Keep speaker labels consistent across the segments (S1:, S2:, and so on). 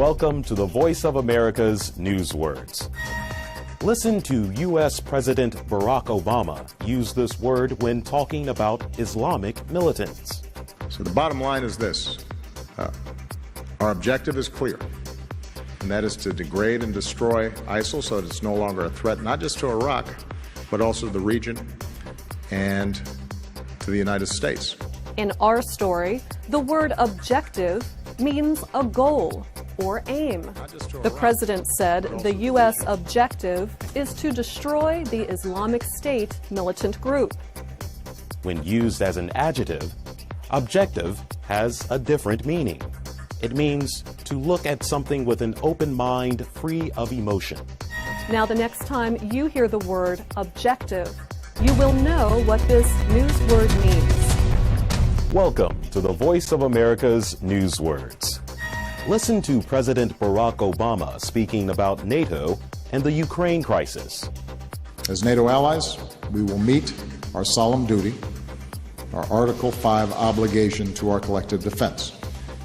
S1: Welcome to the Voice of America's Newswords. Listen to U.S. President Barack Obama use this word when talking about Islamic militants.
S2: So the bottom line is this. Our objective is clear, and that is to degrade and destroy ISIL so that it's no longer a threat, not just to Iraq, but also to the region and to the United States.
S3: In our story, the word objective means a goal or aim. The president said the U.S. objective is to destroy the Islamic State militant group.
S1: When used as an adjective, objective has a different meaning. It means to look at something with an open mind, free of emotion.
S3: Now, the next time you hear the word objective, you will know what this news word means.
S1: Welcome to the Voice of America's Newswords. Listen to President Barack Obama speaking about NATO and the Ukraine crisis.
S2: As NATO allies, we will meet our solemn duty, our Article 5 obligation to our collective defense.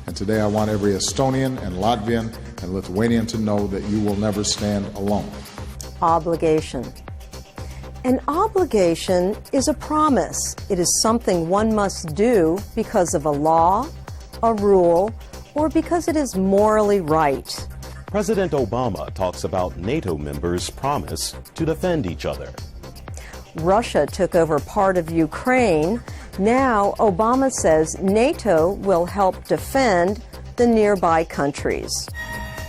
S2: And today I want every Estonian and Latvian and Lithuanian to know that you will never stand alone.
S4: Obligation. An obligation is a promise. It is something one must do because of a law, a rule, or because it is morally right.
S1: President Obama talks about NATO members' promise to defend each other.
S4: Russia took over part of Ukraine. Now Obama says NATO will help defend the nearby countries.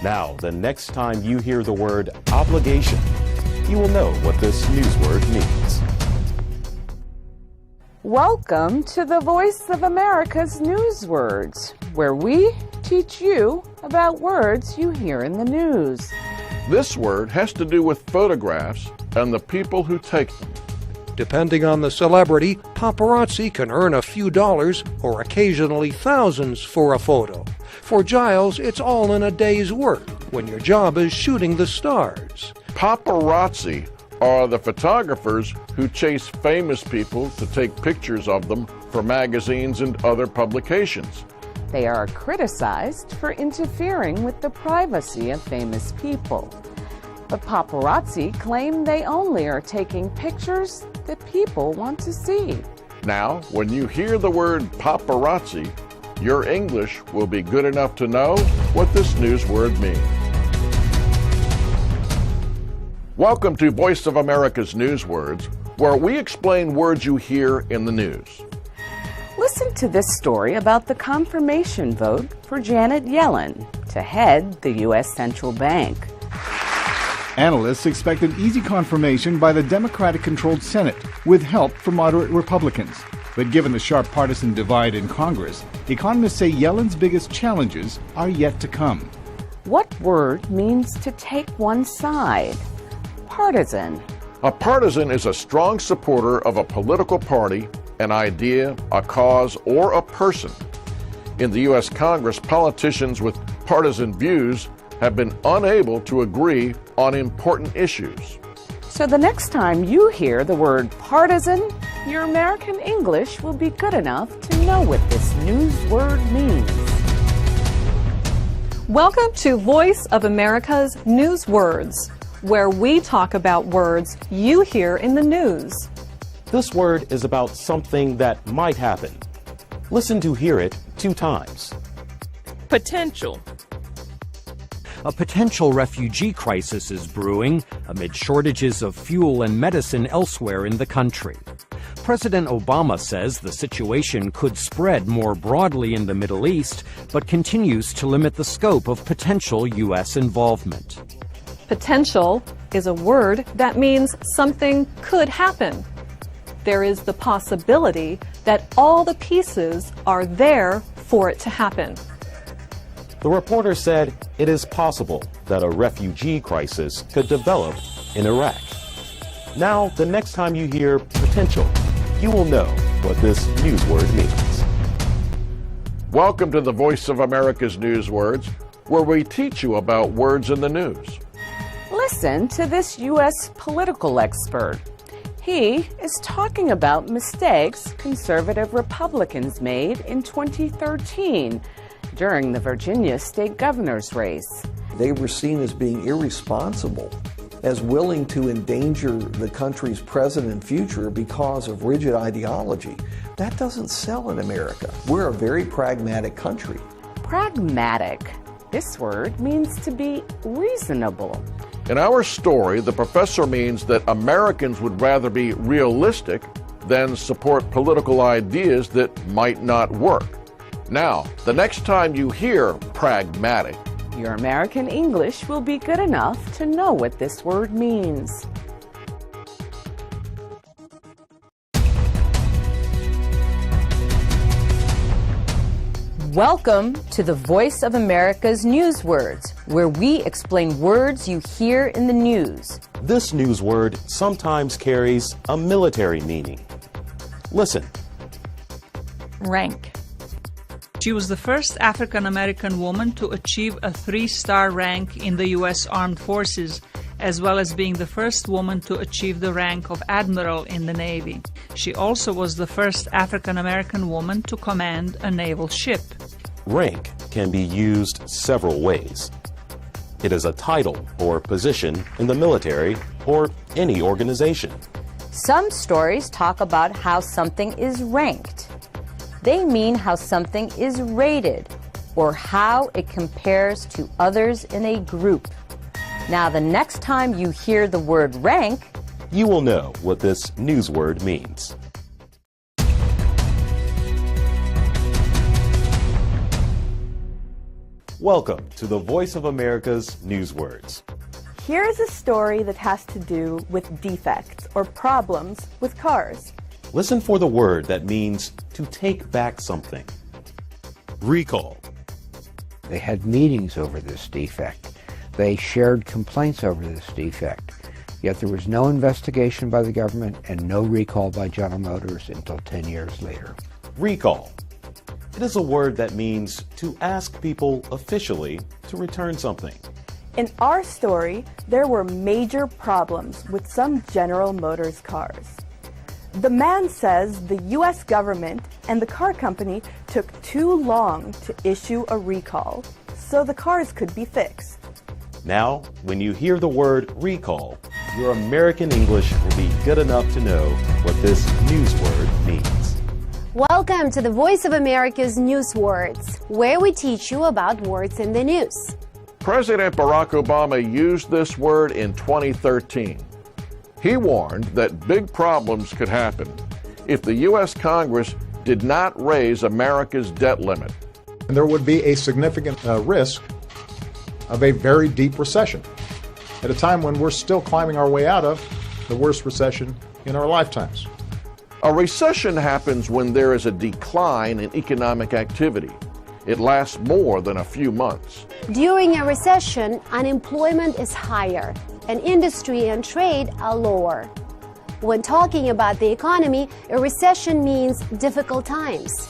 S1: Now, the next time you hear the word obligation, you will know what this news word means.
S5: Welcome to the Voice of America's Newswords, where we teach you about words you hear in the news.
S6: This word has to do with photographs and the people who take them.
S7: Depending on the celebrity, paparazzi can earn a few dollars or occasionally thousands for a photo. For Giles, it's all in a day's work when your job is shooting the stars.
S6: Paparazzi are the photographers who chase famous people to take pictures of them for magazines and other publications.
S5: They are criticized for interfering with the privacy of famous people. But paparazzi claim they only are taking pictures that people want to see.
S6: Now, when you hear the word paparazzi, your English will be good enough to know what this news word means. Welcome to Voice of America's Newswords, where we explain words you hear in the news.
S5: Listen to this story about the confirmation vote for Janet Yellen to head the U.S. Central Bank.
S8: Analysts expect an easy confirmation by the Democratic-controlled Senate, with help from moderate Republicans. But given the sharp partisan divide in Congress, economists say Yellen's biggest challenges are yet to come.
S5: What word means to take one side? Partisan.
S6: A partisan is a strong supporter of a political party, an idea, a cause, or a person. In the U.S. Congress, politicians with partisan views have been unable to agree on important issues.
S5: So the next time you hear the word partisan, your American English will be good enough to know what this news word means.
S3: Welcome to Voice of America's Newswords, where we talk about words you hear in the news.
S1: This word is about something that might happen. Listen to hear it 2 times.
S9: Potential.
S10: A potential refugee crisis is brewing amid shortages of fuel and medicine elsewhere in the country. President Obama says the situation could spread more broadly in the Middle East, but continues to limit the scope of potential U.S. involvement.
S3: Potential is a word that means something could happen. There is the possibility that all the pieces are there for it to happen.
S1: The reporter said it is possible that a refugee crisis could develop in Iraq. Now, the next time you hear potential, you will know what this news word means.
S6: Welcome to the Voice of America's Newswords, where we teach you about words in the news.
S5: Listen to this U.S. political expert. He is talking about mistakes conservative Republicans made in 2013 during the Virginia state governor's race.
S11: They were seen as being irresponsible, as willing to endanger the country's present and future because of rigid ideology. That doesn't sell in America. We're a very pragmatic country.
S5: Pragmatic. This word means to be reasonable.
S6: In our story, the professor means that Americans would rather be realistic than support political ideas that might not work. Now, the next time you hear pragmatic,
S5: your American English will be good enough to know what this word means. Welcome to the Voice of America's News Words, where we explain words you hear in the news.
S1: This news word sometimes carries a military meaning. Listen.
S12: Rank. She was the first African-American woman to achieve a 3-star rank in the U.S. Armed Forces, as well as being the first woman to achieve the rank of Admiral in the Navy. She also was the first African-American woman to command a naval ship.
S1: Rank can be used several ways. It is a title or position in the military or any organization.
S5: Some stories talk about how something is ranked. They mean how something is rated or how it compares to others in a group. Now, the next time you hear the word rank,
S1: you will know what this news word means. Welcome to the Voice of America's News Words.
S13: Here's a story that has to do with defects or problems with cars.
S1: Listen for the word that means to take back something. Recall.
S14: They had meetings over this defect. They shared complaints over this defect. Yet there was no investigation by the government and no recall by General Motors until 10 years later.
S1: Recall. It is a word that means to ask people officially to return something.
S13: In our story, there were major problems with some General Motors cars. The man says the U.S. government and the car company took too long to issue a recall, so the cars could be fixed.
S1: Now, when you hear the word recall, your American English will be good enough to know what this news word means.
S15: Welcome to the Voice of America's News Words, where we teach you about words in the news.
S6: President Barack Obama used this word in 2013. He warned that big problems could happen if the U.S. Congress did not raise America's debt limit.
S2: And there would be a significant risk of a very deep recession at a time when we're still climbing our way out of the worst recession in our lifetimes.
S6: A recession happens when there is a decline in economic activity. It lasts more than a few months.
S15: During a recession, unemployment is higher, and industry and trade are lower. When talking about the economy, a recession means difficult times.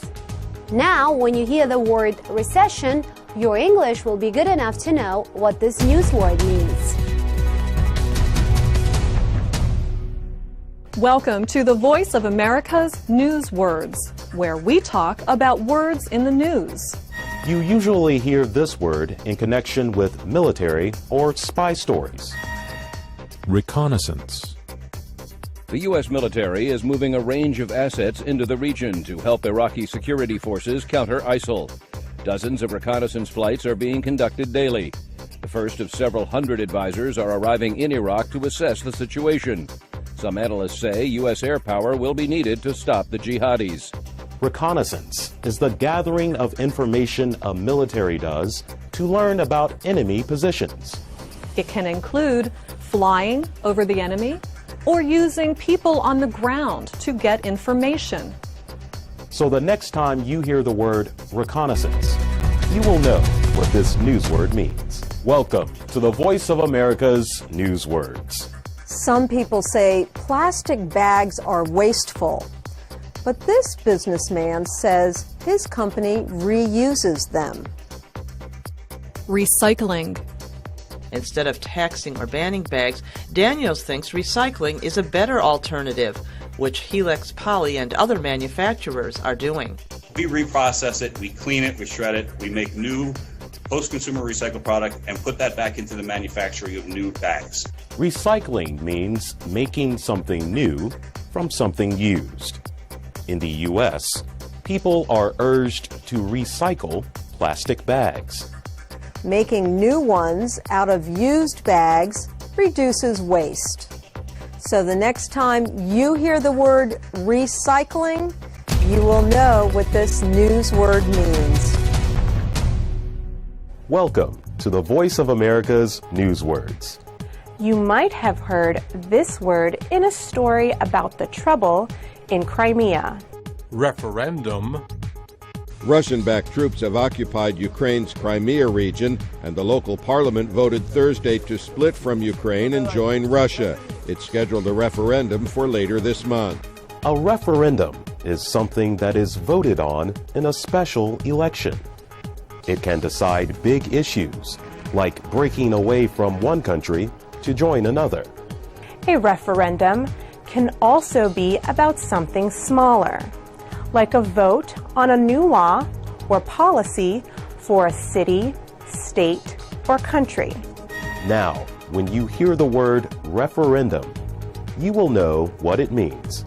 S15: Now, when you hear the word recession, your English will be good enough to know what this news word means.
S3: Welcome to the Voice of America's News Words, where we talk about words in the news.
S1: You usually hear this word in connection with military or spy stories.
S16: Reconnaissance.
S17: The U.S. military is moving a range of assets into the region to help Iraqi security forces counter ISIL. Dozens of reconnaissance flights are being conducted daily. The first of several hundred advisors are arriving in Iraq to assess the situation. Some analysts say U.S. air power will be needed to stop the jihadis.
S1: Reconnaissance is the gathering of information a military does to learn about enemy positions.
S3: It can include flying over the enemy or using people on the ground to get information.
S1: So the next time you hear the word reconnaissance, you will know what this news word means. Welcome to the Voice of America's News Words.
S4: Some people say plastic bags are wasteful, but this businessman says his company reuses them.
S3: Recycling.
S18: Instead of taxing or banning bags, Daniels thinks recycling is a better alternative, which Helix Poly and other manufacturers are doing.
S16: We reprocess it, we clean it, we shred it, we make new post-consumer recycled product and put that back into the manufacturing of new bags.
S1: Recycling means making something new from something used. In the U.S., people are urged to recycle plastic bags.
S4: Making new ones out of used bags reduces waste. So the next time you hear the word recycling, you will know what this news word means.
S1: Welcome to the Voice of America's News Words.
S19: You might have heard this word in a story about the trouble in Crimea.
S20: Referendum. Russian-backed troops have occupied Ukraine's Crimea region, and the local parliament voted Thursday to split from Ukraine and join Russia. It scheduled a referendum for later this month.
S1: A referendum is something that is voted on in a special election. It can decide big issues, like breaking away from one country to join another.
S19: A referendum can also be about something smaller, like a vote on a new law or policy for a city, state, or country.
S1: Now, when you hear the word referendum, you will know what it means.